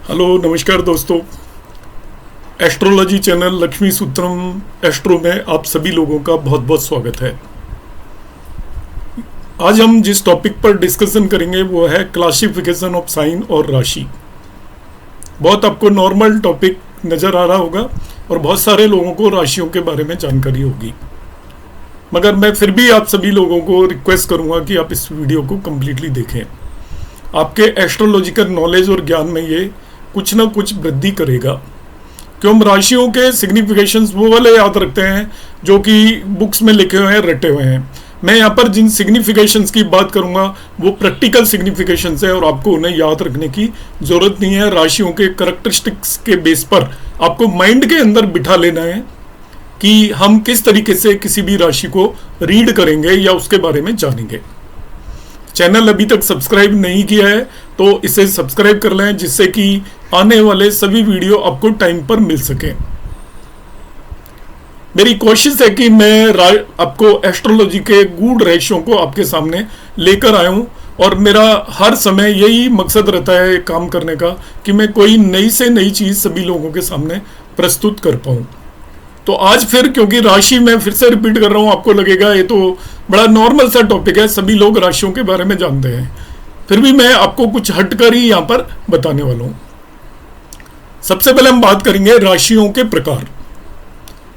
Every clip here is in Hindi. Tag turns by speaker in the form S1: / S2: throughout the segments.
S1: हेलो नमस्कार दोस्तों। एस्ट्रोलॉजी चैनल लक्ष्मी सूत्रम एस्ट्रो में आप सभी लोगों का बहुत बहुत स्वागत है। आज हम जिस टॉपिक पर डिस्कशन करेंगे वो है क्लासिफिकेशन ऑफ साइन और राशि। बहुत आपको नॉर्मल टॉपिक नज़र आ रहा होगा और बहुत सारे लोगों को राशियों के बारे में जानकारी होगी, मगर मैं फिर भी आप सभी लोगों को रिक्वेस्ट करूंगा कि आप इस वीडियो को कम्प्लीटली देखें। आपके एस्ट्रोलॉजिकल नॉलेज और ज्ञान में ये कुछ ना कुछ वृद्धि करेगा, क्यों हम राशियों के सिग्निफिकेशंस वो वाले याद रखते हैं जो कि बुक्स में लिखे हुए हैं, रटे हुए हैं। मैं यहाँ पर जिन सिग्निफिकेशंस की बात करूँगा वो प्रैक्टिकल सिग्निफिकेशंस है और आपको उन्हें याद रखने की ज़रूरत नहीं है। राशियों के करैक्टरिस्टिक्स के बेस पर आपको माइंड के अंदर बिठा लेना है कि हम किस तरीके से किसी भी राशि को रीड करेंगे या उसके बारे में जानेंगे। चैनल अभी तक सब्सक्राइब नहीं किया है तो इसे सब्सक्राइब कर लें, जिससे कि आने वाले सभी वीडियो आपको टाइम पर मिल सके। मेरी कोशिश है कि मैं आपको एस्ट्रोलॉजी के गूढ़ रहस्यों को आपके सामने लेकर आया हूं और मेरा हर समय यही मकसद रहता है काम करने का कि मैं कोई नई से नई चीज़ सभी लोगों के सामने प्रस्तुत कर पाऊं। तो आज फिर, क्योंकि राशि में फिर से रिपीट कर रहा हूँ, आपको लगेगा ये तो बड़ा नॉर्मल सा टॉपिक है, सभी लोग राशियों के बारे में जानते हैं, फिर भी मैं आपको कुछ हटकर ही यहाँ पर बताने वाला हूँ। सबसे पहले हम बात करेंगे राशियों के प्रकार।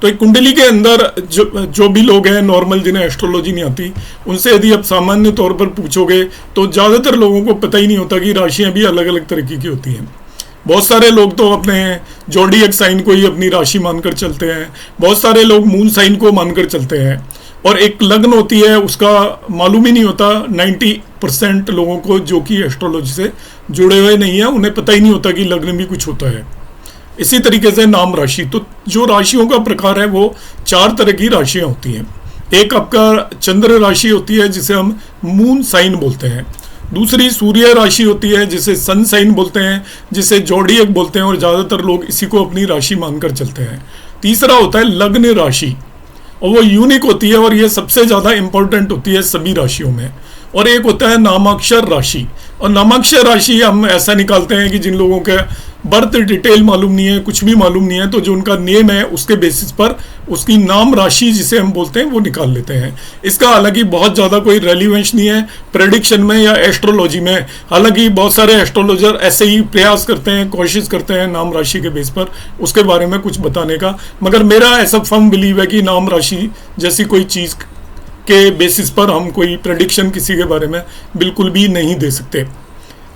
S1: तो एक कुंडली के अंदर जो भी लोग हैं नॉर्मल, जिन्हें एस्ट्रोलॉजी नहीं आती, उनसे यदि आप सामान्य तौर पर पूछोगे तो ज़्यादातर लोगों को पता ही नहीं होता कि राशियाँ भी अलग अलग तरीके की होती हैं। बहुत सारे लोग तो अपने जोडिएक साइन को ही अपनी राशि मानकर चलते हैं, बहुत सारे लोग मून साइन को मानकर चलते हैं, और एक लग्न होती है उसका मालूम ही नहीं होता। 90% लोगों को जो कि एस्ट्रोलॉजी से जुड़े हुए नहीं है उन्हें पता ही नहीं होता कि लग्न भी कुछ होता है। इसी तरीके से नाम राशि, तो जो राशियों का प्रकार है वो 4 तरह की राशियाँ होती हैं। एक आपका चंद्र राशि होती है जिसे हम मून साइन बोलते हैं, दूसरी सूर्य राशि होती है जिसे सन साइन बोलते हैं, जिसे जोडिएक बोलते हैं और ज़्यादातर लोग इसी को अपनी राशि मानकर चलते हैं। तीसरा होता है लग्न राशि और वो यूनिक होती है और ये सबसे ज़्यादा इंपॉर्टेंट होती है सभी राशियों में। और एक होता है नामाक्षर राशि, और नामाक्षर राशि हम ऐसा निकालते हैं कि जिन लोगों के बर्थ डिटेल मालूम नहीं है, कुछ भी मालूम नहीं है, तो जो उनका नेम है उसके बेसिस पर उसकी नाम राशि जिसे हम बोलते हैं वो निकाल लेते हैं। इसका हालांकि बहुत ज़्यादा कोई रेलिवेंस नहीं है प्रेडिक्शन में या एस्ट्रोलॉजी में। हालांकि बहुत सारे एस्ट्रोलॉजर ऐसे ही प्रयास करते हैं, कोशिश करते हैं नाम राशि के बेस पर उसके बारे में कुछ बताने का, मगर मेरा ऐसा फर्म बिलीव है कि नाम राशि जैसी कोई चीज़ के बेसिस पर हम कोई प्रेडिक्शन किसी के बारे में बिल्कुल भी नहीं दे सकते।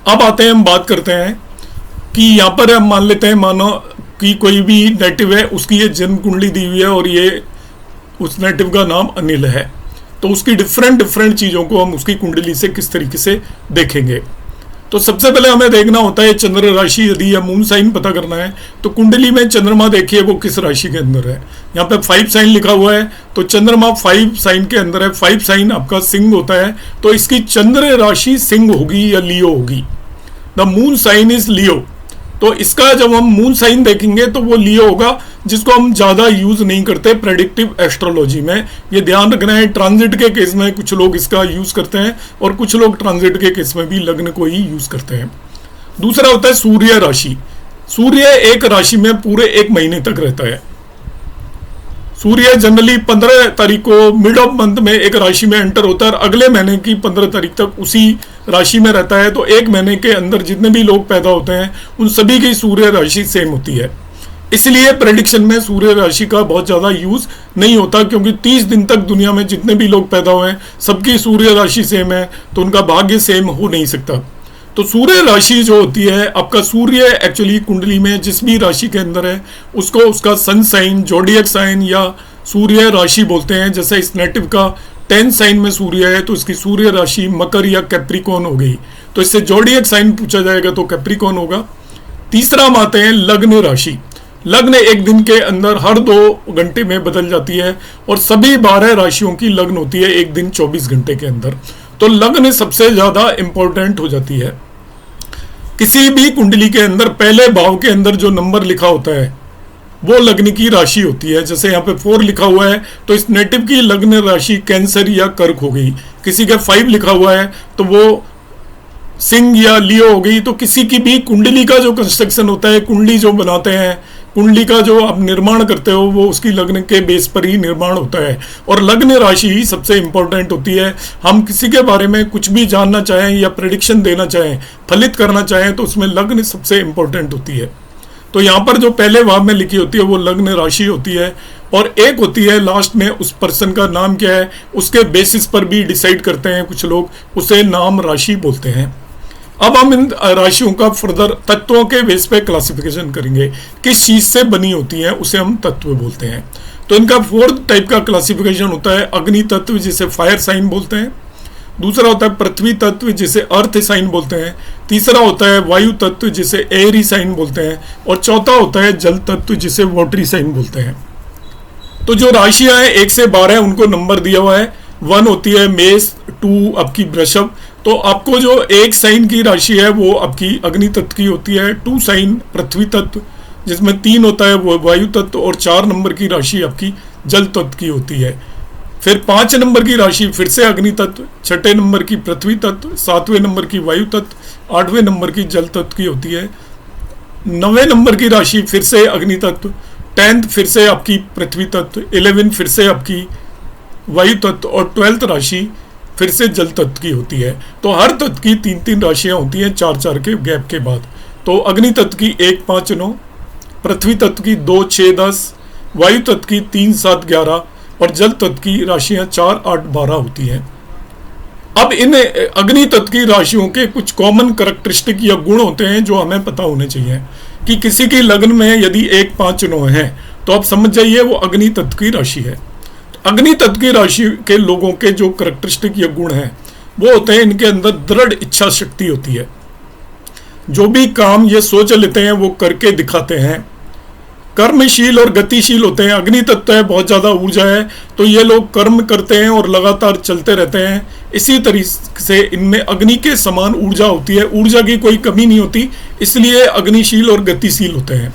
S1: अब आते हैं, हम बात करते हैं कि यहाँ पर हम मान लेते हैं, मानो कि कोई भी नेटिव है, उसकी ये जन्म कुंडली दी हुई है और ये उस नेटिव का नाम अनिल है, तो उसकी डिफरेंट चीज़ों को हम उसकी कुंडली से किस तरीके से देखेंगे। तो सबसे पहले हमें देखना होता है चंद्र राशि, यदि या मून साइन पता करना है तो कुंडली में चंद्रमा देखिए वो किस राशि के अंदर है। यहाँ पे 5 साइन लिखा हुआ है तो चंद्रमा 5 साइन के अंदर है। 5 साइन आपका सिंह होता है, तो इसकी चंद्र राशि सिंह होगी या लियो होगी। The moon sign is Leo, तो इसका जब हम मून साइन देखेंगे तो वो लियो होगा, जिसको हम ज़्यादा यूज़ नहीं करते प्रेडिक्टिव एस्ट्रोलॉजी में। ये ध्यान रखना है, ट्रांजिट के केस में कुछ लोग इसका यूज़ करते हैं और कुछ लोग ट्रांजिट के केस में भी लग्न को ही यूज़ करते हैं। दूसरा होता है सूर्य राशि। सूर्य एक राशि में पूरे 1 महीने तक रहता है। सूर्य जनरली 15 तारीख को मिड ऑफ मंथ में एक राशि में एंटर होता है और अगले महीने की 15 तारीख तक उसी राशि में रहता है। तो 1 महीने के अंदर जितने भी लोग पैदा होते हैं उन सभी की सूर्य राशि सेम होती है। इसलिए प्रेडिक्शन में सूर्य राशि का बहुत ज़्यादा यूज़ नहीं होता, क्योंकि 30 दिन तक दुनिया में जितने भी लोग पैदा हुए हैं सबकी सूर्य राशि सेम है, तो उनका भाग्य सेम हो नहीं सकता। तो सूर्य राशि जो होती है, आपका सूर्य एक्चुअली कुंडली में जिस भी राशि के अंदर है उसको उसका सन साइन, जोडिएक साइन या सूर्य राशि बोलते हैं। जैसे इस नेटिव का 10 साइन में सूर्य है तो इसकी सूर्य राशि मकर या कैप्रिकॉन हो गई, तो इससे जोडिएक साइन पूछा जाएगा तो कैप्रिकॉन होगा। तीसरा हम आते हैं लग्न राशि। लग्न एक दिन के अंदर हर 2 घंटे में बदल जाती है और सभी 12 राशियों की लग्न होती है एक दिन 24 घंटे के अंदर। तो लग्न सबसे ज़्यादा इंपॉर्टेंट हो जाती है। किसी भी कुंडली के अंदर पहले भाव के अंदर जो नंबर लिखा होता है वो लग्न की राशि होती है। जैसे यहाँ पे 4 लिखा हुआ है तो इस नेटिव की लग्न राशि कैंसर या कर्क हो गई। किसी का 5 लिखा हुआ है तो वो सिंह या लियो हो गई, तो किसी की भी कुंडली का जो कंस्ट्रक्शन होता है, कुंडली जो बनाते हैं, कुंडली का जो आप निर्माण करते हो, वो उसकी लग्न के बेस पर ही निर्माण होता है। और लग्न राशि ही सबसे इंपॉर्टेंट होती है। हम किसी के बारे में कुछ भी जानना चाहें या प्रेडिक्शन देना चाहें, फलित करना चाहें, तो उसमें लग्न सबसे इंपॉर्टेंट होती है। तो यहाँ पर जो पहले भाव में लिखी होती है वो लग्न राशि होती है, और एक होती है लास्ट में उस पर्सन का नाम क्या है, उसके बेसिस पर भी डिसाइड करते हैं कुछ लोग, उसे नाम राशि बोलते हैं। अब हम इन राशियों का फर्दर तत्वों के बेस पे क्लासिफिकेशन करेंगे, किस चीज से बनी होती है उसे हम तत्व बोलते हैं। तो इनका 4th टाइप का क्लासिफिकेशन होता है अग्नि तत्व, जिसे फायर साइन बोलते हैं। दूसरा होता है पृथ्वी तत्व, जिसे अर्थ साइन बोलते हैं। तीसरा होता है वायु तत्व, जिसे एयरी साइन बोलते हैं। और चौथा होता है जल तत्व, जिसे वाटरी साइन बोलते हैं। तो जो राशियां हैं 1 से 12 उनको नंबर दिया हुआ है। 1 होती है मेष, 2 आपकी वृषभ। तो आपको जो 1 साइन की राशि है वो आपकी अग्नि तत्व की होती है, 2 साइन पृथ्वी तत्व, जिसमें 3 होता है वो वायु तत्व, और 4 नंबर की राशि आपकी जल तत्व की होती है। फिर 5 नंबर की राशि फिर से अग्नि तत्व, 6 नंबर की पृथ्वी तत्व, 7वें नंबर की वायु तत्व, 8वें नंबर की जल तत्व की होती है। 9वें नंबर की राशि फिर से अग्नि तत्व, 10th फिर से आपकी पृथ्वी तत्व, 11 फिर से आपकी वायु तत्व, और 12th राशि फिर से जल तत्व की होती है। तो हर तत्व की 3-3 राशियां होती हैं 4-4 के गैप के बाद। तो अग्नि तत्व की 1, 5, 9, पृथ्वी तत्व की 2, 6, 10, वायु तत्व की 3, 7, 11, और जल तत्व की राशियां 4, 8, 12 होती हैं। अब इन अग्नि तत्व की राशियों के कुछ कॉमन कैरेक्टरिस्टिक या गुण होते हैं जो हमें पता होने चाहिए, कि किसी की लग्न में यदि 1, 5, 9 है तो आप समझ जाइए वो अग्नि तत्व की राशि है। तो अग्नि तत्व की राशि के लोगों के जो कैरेक्टरिस्टिक या गुण हैं वो होते हैं, इनके अंदर दृढ़ इच्छा शक्ति होती है। जो भी काम ये सोच लेते हैं वो करके दिखाते हैं। कर्मशील और गतिशील होते हैं। अग्नि तत्व है, बहुत ज़्यादा ऊर्जा है, तो ये लोग कर्म करते हैं और लगातार चलते रहते हैं। इसी तरीके से इनमें अग्नि के समान ऊर्जा होती है, ऊर्जा की कोई कमी नहीं होती, इसलिए अग्निशील और गतिशील होते हैं।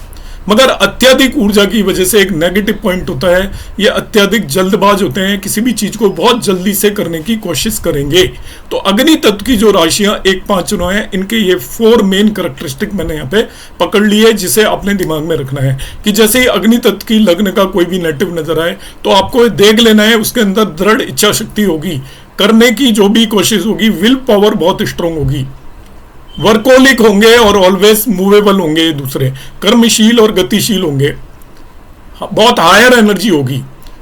S1: मगर अत्यधिक ऊर्जा की वजह से एक नेगेटिव पॉइंट होता है, ये अत्यधिक जल्दबाज होते हैं, किसी भी चीज को बहुत जल्दी से करने की कोशिश करेंगे। तो अग्नि तत्व की जो राशियां 1, 5, 9 है, इनके ये 4 मेन कैरेक्टरिस्टिक मैंने यहाँ पे पकड़ लिए, जिसे अपने दिमाग में रखना है कि जैसे ही अग्नि तत्व की लग्न का कोई भी नेगेटिव नजर आए तो आपको देख लेना है, उसके अंदर दृढ़ इच्छा शक्ति होगी, करने की जो भी कोशिश होगी, विल पावर बहुत स्ट्रांग होगी, वर्कोलिक होंगे और ऑलवेज मूवेबल होंगे, दूसरे कर्मशील और गतिशील होंगे, बहुत हायर एनर्जी होगी,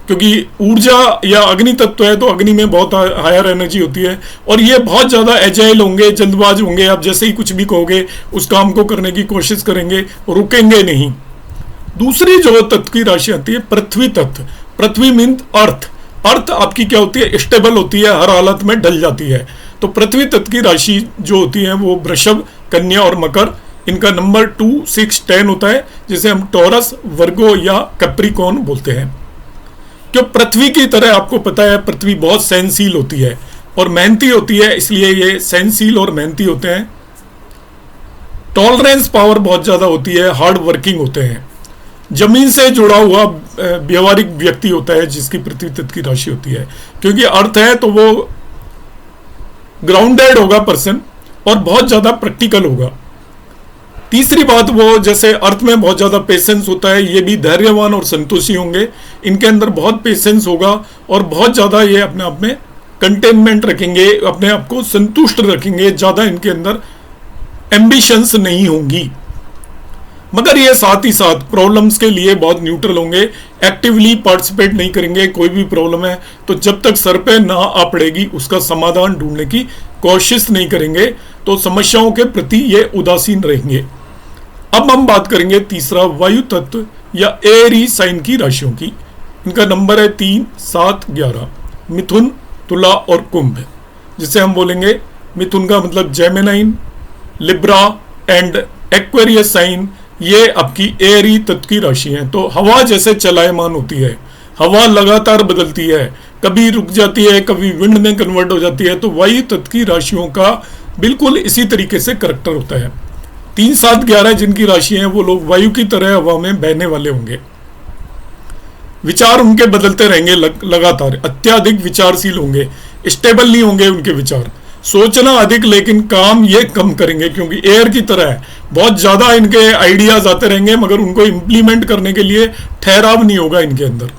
S1: क्योंकि ऊर्जा या अग्नि तत्व है तो अग्नि में बहुत हायर एनर्जी होती है। और ये बहुत ज़्यादा एजाइल होंगे, जल्दबाज होंगे, आप जैसे ही कुछ भी कहोगे उस काम को करने की कोशिश करेंगे, रुकेंगे नहीं। दूसरी जो तत्व की राशि आती है पृथ्वी तत्व। पृथ्वी मीन अर्थ। अर्थ आपकी क्या होती है, स्टेबल होती है, हर हालत में ढल जाती है। तो पृथ्वी तत्व की राशि जो होती है वो वृषभ, कन्या और मकर। इनका नंबर 2, 6, 10 होता है, जिसे हम टॉरस, वर्गो या कैप्रिकॉर्न बोलते हैं। क्यों, पृथ्वी की तरह आपको पता है पृथ्वी बहुत सहनशील होती है और मेहनती होती है, इसलिए ये सहनशील और मेहनती होते हैं। टॉलरेंस पावर बहुत ज्यादा होती है, हार्ड वर्किंग होते हैं। जमीन से जुड़ा हुआ व्यवहारिक व्यक्ति होता है जिसकी पृथ्वी तत्व की राशि होती है, क्योंकि अर्थ है तो वो ग्राउंडेड होगा पर्सन और बहुत ज्यादा प्रैक्टिकल होगा। तीसरी बात, वो जैसे अर्थ में बहुत ज्यादा पेशेंस होता है, ये भी धैर्यवान और संतोषी होंगे। इनके अंदर बहुत पेशेंस होगा और बहुत ज्यादा ये अपने आप में कंटेनमेंट रखेंगे, अपने आप को संतुष्ट रखेंगे, ज्यादा इनके अंदर एम्बिशंस नहीं होंगी। मगर ये साथ ही साथ प्रॉब्लम्स के लिए बहुत न्यूट्रल होंगे, एक्टिवली पार्टिसिपेट नहीं करेंगे। कोई भी प्रॉब्लम है तो जब तक सर पे ना आ पड़ेगी उसका समाधान ढूंढने की कोशिश नहीं करेंगे, तो समस्याओं के प्रति ये उदासीन रहेंगे। अब हम बात करेंगे तीसरा, वायु तत्व या एरी साइन की राशियों की। इनका नंबर है 3, 7, 11। मिथुन, तुला और कुंभ, जिसे हम बोलेंगे मिथुन का मतलब जेमिनाइन, लिब्रा एंड एक्वेरियस साइन, ये आपकी एरी तत्व की राशि है। तो हवा जैसे चलायमान होती है, हवा लगातार बदलती है, कभी रुक जाती है, कभी विंड में कन्वर्ट हो जाती है। तो वायु तत्व की राशियों का बिल्कुल इसी तरीके से करैक्टर होता है। 3, 7, 11 जिनकी राशि है वो लोग वायु की तरह हवा में बहने वाले होंगे। विचार उनके बदलते रहेंगे लगातार, अत्याधिक विचारशील होंगे, स्टेबल नहीं होंगे उनके विचार। सोचना अधिक लेकिन काम ये कम करेंगे, क्योंकि एयर की तरह है, बहुत ज्यादा इनके आइडियाज आते रहेंगे मगर उनको इंप्लीमेंट करने के लिए ठहराव नहीं होगा इनके अंदर।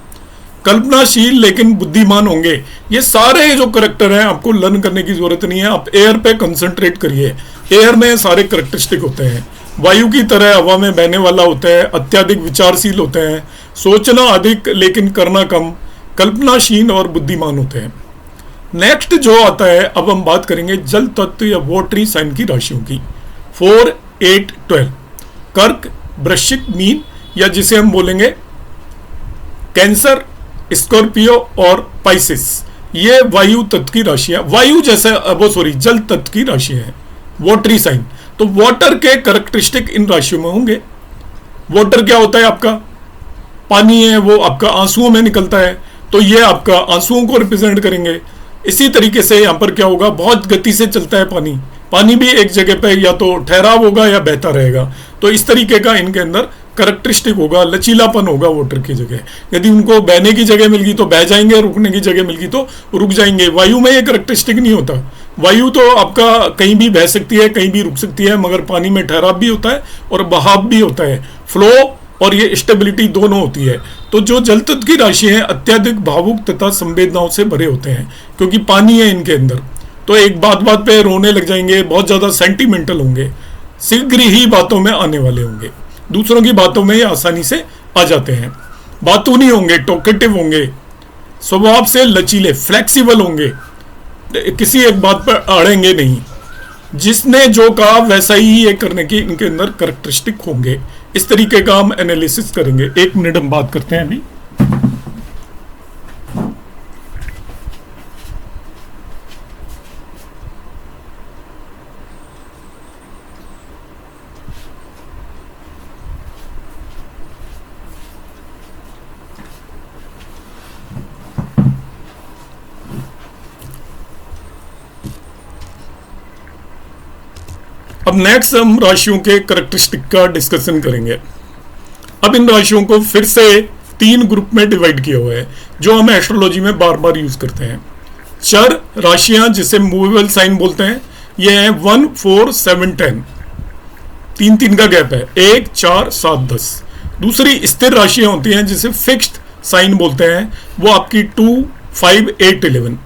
S1: कल्पनाशील लेकिन बुद्धिमान होंगे। ये सारे जो करेक्टर हैं आपको लर्न करने की जरूरत नहीं है, आप एयर पे कंसंट्रेट करिए। एयर में सारे करेक्टरिस्टिक होते हैं, वायु की तरह हवा में बहने वाला होता है, अत्यधिक विचारशील होते हैं, सोचना अधिक लेकिन करना कम, कल्पनाशील और बुद्धिमान होते हैं। नेक्स्ट जो आता है, अब हम बात करेंगे जल तत्व या वाटरी साइन की राशियों की। 4, 8, 12 कर्क, वृश्चिक, मीन या जिसे हम बोलेंगे कैंसर, स्कॉर्पियो और पाइसिस, ये वायु तत्व की राशियां, वायु जैसे जल तत्व की राशियां हैं, वाटरी साइन। तो वाटर के कैरेक्टरिस्टिक इन राशियों में होंगे। वाटर क्या होता है? आपका पानी है, वो आपका आंसुओं में निकलता है, तो ये आपका आंसुओं को रिप्रेजेंट करेंगे। इसी तरीके से यहाँ पर क्या होगा, बहुत गति से चलता है पानी, पानी भी एक जगह पे या तो ठहराव होगा या बहता रहेगा, तो इस तरीके का इनके अंदर करेक्टरिस्टिक होगा, लचीलापन होगा वाटर की जगह। यदि उनको बहने की जगह मिल गई तो बह जाएंगे, रुकने की जगह मिल गई तो रुक जाएंगे। वायु में ये करेक्टरिस्टिक नहीं होता। वायु तो आपका कहीं भी बह सकती है, कहीं भी रुक सकती है, मगर पानी में ठहराव भी होता है और बहाव भी होता है, फ्लो और ये स्टेबिलिटी दोनों होती है। तो जो जल तत्व की राशि है अत्यधिक भावुक तथा संवेदनाओं से भरे होते हैं, क्योंकि पानी है इनके अंदर, तो एक बात बात पे रोने लग जाएंगे, बहुत ज्यादा सेंटिमेंटल होंगे, शीघ्र ही बातों में आने वाले होंगे, दूसरों की बातों में ये आसानी से आ जाते हैं, बातूनी होंगे, टॉकेटिव होंगे, स्वभाव से लचीले, फ्लेक्सिबल होंगे, किसी एक बात पर अड़ेंगे नहीं, जिसने जो कहा वैसा ही ये करने की इनके अंदर कैरेक्टरिस्टिक होंगे। इस तरीके का हम एनालिसिस करेंगे। 1 मिनट हम बात करते हैं अभी। अब नेक्स्ट हम राशियों के कैरेक्टरिस्टिक का डिस्कशन करेंगे। अब इन राशियों को फिर से 3 ग्रुप में डिवाइड किया हुआ है, जो हम एस्ट्रोलॉजी में बार बार यूज करते हैं। चर राशियां जिसे मूवेबल साइन बोलते हैं, ये है 1, 4, 7, 10, 3 का गैप है, 1, 4, 7, 10। दूसरी स्थिर राशियां होती हैं जिसे फिक्स्ड साइन बोलते हैं, वो आपकी 2, 5, 8, 11।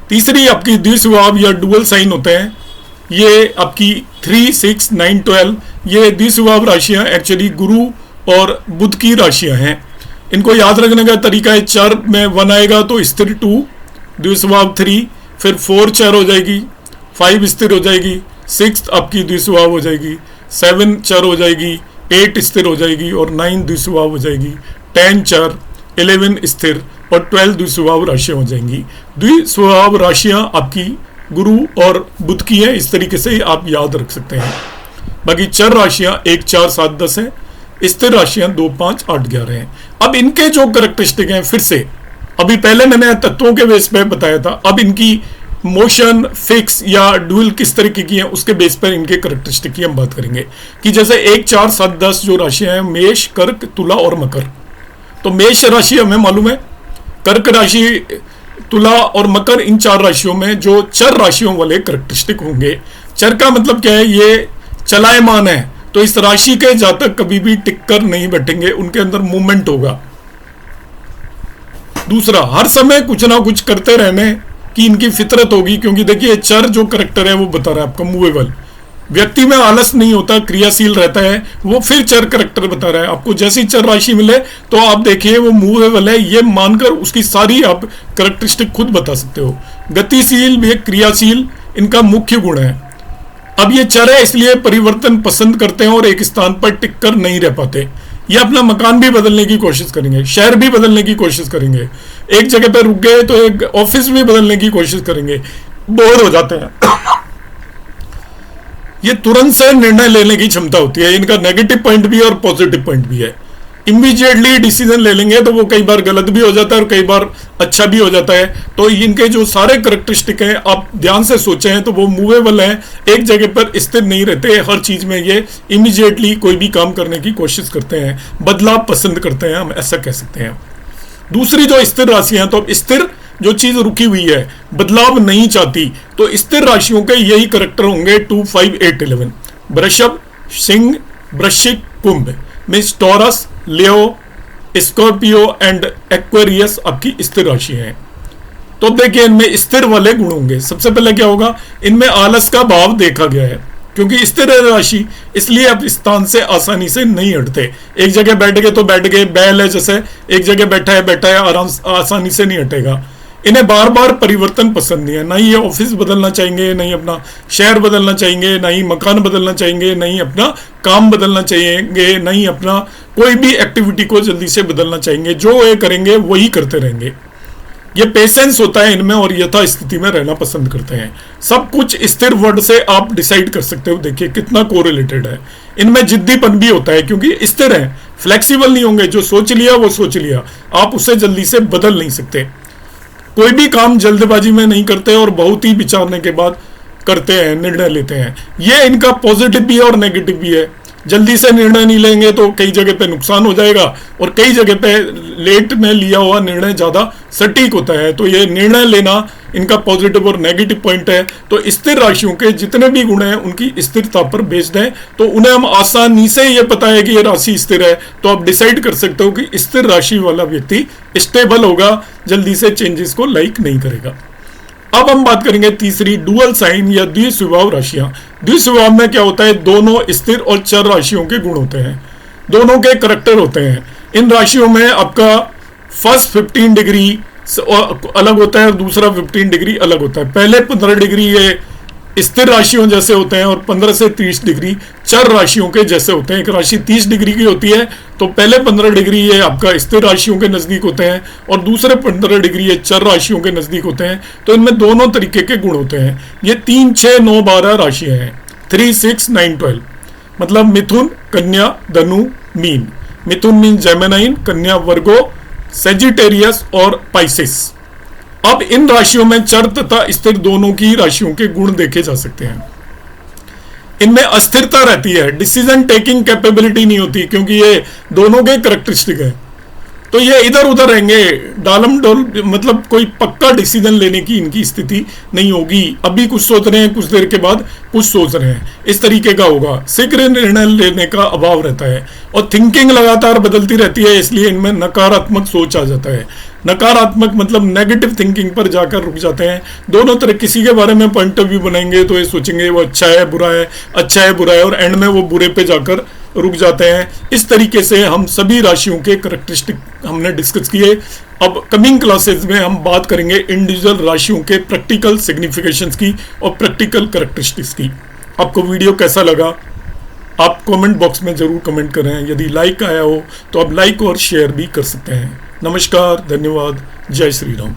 S1: तीसरी आपकी द्विस्वभाव या डुअल साइन होते हैं, ये आपकी 3, 6, 9, 12। ये द्विस्वभाव राशियां एक्चुअली गुरु और बुध की राशियां हैं। इनको याद रखने का तरीका है, चर में 1 आएगा तो स्थिर 2, द्विस्वभाव 3, फिर 4 चर हो जाएगी, 5 स्थिर हो जाएगी, 6 आपकी द्विस्वभाव हो जाएगी, 7 चर हो जाएगी, 8 स्थिर हो जाएगी और 9 द्विस्वभाव हो जाएगी, 10 चर, 11 स्थिर और 12 द्विस्वभाव राशियां हो जाएंगी। द्विस्वभाव राशियां आपकी गुरु और बुध की है, इस तरीके से आप याद रख सकते हैं। बाकी चर राशियां 1, 4, 7, 10 है, स्थिर राशियां 2, 5, 8, 11 हैं। अब इनके जो कैरेक्टरिस्टिक हैं, फिर से अभी पहले मैंने तत्वों के बेस पे बताया था, अब इनकी मोशन, फिक्स या डुअल किस तरीके की है उसके बेस पर इनके कैरेक्टरिस्टिक की हम बात करेंगे। कि जैसे 1, 4, 7, 10 जो राशियां हैं, मेष, कर्क, तुला और मकर। तो मेष राशि हमें मालूम है, कर्क राशि, तुला और मकर, इन 4 राशियों में जो चर राशियों वाले कैरेक्टरिस्टिक होंगे। चर का मतलब क्या है? ये चलायमान है, तो इस राशि के जातक कभी भी टिककर नहीं बैठेंगे, उनके अंदर मूवमेंट होगा। दूसरा, हर समय कुछ ना कुछ करते रहने की इनकी फितरत होगी, क्योंकि देखिए चर जो कैरेक्टर है वो बता रहा है आपका मूवेबल, व्यक्ति में आलस नहीं होता, क्रियाशील रहता है, वो फिर चर कैरेक्टर बता रहा है आपको। जैसी चर राशि मिले तो आप देखिए वो मूवेबल है, ये मानकर उसकी सारी आप कैरेक्टरिस्टिक खुद बता सकते हो। गतिशील भी, क्रियाशील इनका मुख्य गुण है। अब ये चर है इसलिए परिवर्तन पसंद करते हैं और एक स्थान पर टिककर नहीं रह पाते। ये अपना मकान भी बदलने की कोशिश करेंगे, शहर भी बदलने की कोशिश करेंगे, एक जगह पर रुक गए तो एक ऑफिस भी बदलने की कोशिश करेंगे, बोर हो जाते हैं। ये तुरंत से निर्णय लेने की क्षमता होती है, इनका नेगेटिव पॉइंट भी और पॉजिटिव पॉइंट भी है। इमीडिएटली डिसीजन ले लेंगे तो वो कई बार गलत भी हो जाता है और कई बार अच्छा भी हो जाता है। तो इनके जो सारे कैरेक्टरिस्टिक हैं आप ध्यान से सोचें तो वो मूवेबल हैं, एक जगह पर स्थिर नहीं रहते, हर चीज में ये इमीडिएटली कोई भी काम करने की कोशिश करते हैं, बदलाव पसंद करते हैं, हम ऐसा कह सकते हैं। दूसरी जो स्थिर राशियां, तो स्थिर जो चीज रुकी हुई है, बदलाव नहीं चाहती, तो स्थिर राशियों के यही करैक्टर होंगे 2, 5, 8, 11। वृषभ, सिंह, वृश्चिक, कुंभ means Taurus, Leo, Scorpio and Aquarius आपकी स्थिर राशि है। तो देखिए इनमें स्थिर वाले गुण होंगे। सबसे पहले क्या होगा, इनमें आलस का भाव देखा गया है, क्योंकि स्थिर है राशि इसलिए आप स्थान से आसानी से नहीं हटते। एक जगह बैठ गए तो बैठ गए, बैल है जैसे एक जगह बैठा है आराम आसानी से नहीं हटेगा। इन्हें बार बार परिवर्तन पसंद नहीं है, ना ही ये ऑफिस बदलना चाहेंगे, नहीं अपना शहर बदलना चाहेंगे, नहीं मकान बदलना चाहेंगे, नहीं अपना काम बदलना चाहेंगे, नहीं अपना कोई भी एक्टिविटी को जल्दी से बदलना चाहेंगे। जो ये करेंगे वही करते रहेंगे। ये पेशेंस होता है इनमें और यथा स्थिति में रहना पसंद करते हैं। सब कुछ स्थिर वर्ड से आप डिसाइड कर सकते हो, देखिए कितना कोरिलेटेड है। इनमें जिद्दीपन भी होता है क्योंकि स्थिर है, फ्लेक्सिबल नहीं होंगे। जो सोच लिया वो सोच लिया, आप उसे जल्दी से बदल नहीं सकते। कोई भी काम जल्दबाजी में नहीं करते और बहुत ही विचारने के बाद करते हैं, निर्णय लेते हैं। ये इनका पॉजिटिव भी है और नेगेटिव भी है। जल्दी से निर्णय नहीं लेंगे तो कई जगह पे नुकसान हो जाएगा और कई जगह पे लेट में लिया हुआ निर्णय ज्यादा सटीक होता है। तो ये निर्णय लेना इनका पॉजिटिव और नेगेटिव पॉइंट है। तो स्थिर राशियों के जितने भी गुण हैं उनकी स्थिरता पर बेस्ड है, तो उन्हें हम आसानी से ये पता है कि ये राशि स्थिर है, तो आप डिसाइड कर सकते हो कि स्थिर राशि वाला व्यक्ति स्टेबल होगा, जल्दी से चेंजेस को लाइक नहीं करेगा। अब हम बात करेंगे तीसरी, डुअल साइन या द्विस्वभाव राशियां। द्विस्वभाव में क्या होता है, दोनों स्थिर और चर राशियों के गुण होते हैं, दोनों के करैक्टर होते हैं। इन राशियों में आपका फर्स्ट 15 डिग्री अलग होता है और दूसरा 15 डिग्री अलग होता है। पहले 15 डिग्री ये स्थिर राशियों जैसे होते हैं और 15 से 30 डिग्री चर राशियों के जैसे होते हैं। एक राशि 30 डिग्री की होती है तो पहले 15 डिग्री ये आपका स्थिर राशियों के नजदीक होते हैं और दूसरे 15 डिग्री ये चर राशियों के नजदीक होते हैं। तो इनमें दोनों तरीके के गुण होते हैं। ये 3, 6, 9, 12 राशियां हैं, 3, 6, 9, 12 मतलब मिथुन, कन्या, धनु, मीन। मिथुन मीन जेमिनाइन, कन्या वर्गो, सेजिटेरियस और पाइसेस। अब इन राशियों में चर तथा स्थिर दोनों की राशियों के गुण देखे जा सकते हैं। इनमें अस्थिरता रहती है, डिसीजन टेकिंग कैपेबिलिटी नहीं होती, क्योंकि ये दोनों के करैक्टरिस्टिक है। तो ये इधर उधर रहेंगे, डालम डोल, मतलब कोई पक्का डिसीजन लेने की इनकी स्थिति नहीं होगी। अभी कुछ सोच रहे हैं, कुछ देर के बाद कुछ सोच रहे हैं, इस तरीके का होगा। शीघ्र निर्णय लेने का अभाव रहता है और थिंकिंग लगातार बदलती रहती है, इसलिए इनमें नकारात्मक सोच आ जाता है। नकारात्मक मतलब नेगेटिव थिंकिंग पर जाकर रुक जाते हैं। दोनों तरह किसी के बारे में पॉइंट ऑफ व्यू बनाएंगे तो ये सोचेंगे वो अच्छा है बुरा है, अच्छा है बुरा है, और एंड में वो बुरे पे जाकर रुक जाते हैं। इस तरीके से हम सभी राशियों के करैक्टरिस्टिक हमने डिस्कस किए। अब कमिंग क्लासेस में हम बात करेंगे इंडिविजुअल राशियों के प्रैक्टिकल सिग्निफिकेशंस की और प्रैक्टिकल करैक्टरिस्टिक्स की। आपको वीडियो कैसा लगा आप कमेंट बॉक्स में जरूर कमेंट करें। यदि लाइक आया हो तो आप लाइक और शेयर भी कर सकते हैं। नमस्कार, धन्यवाद, जय श्री राम।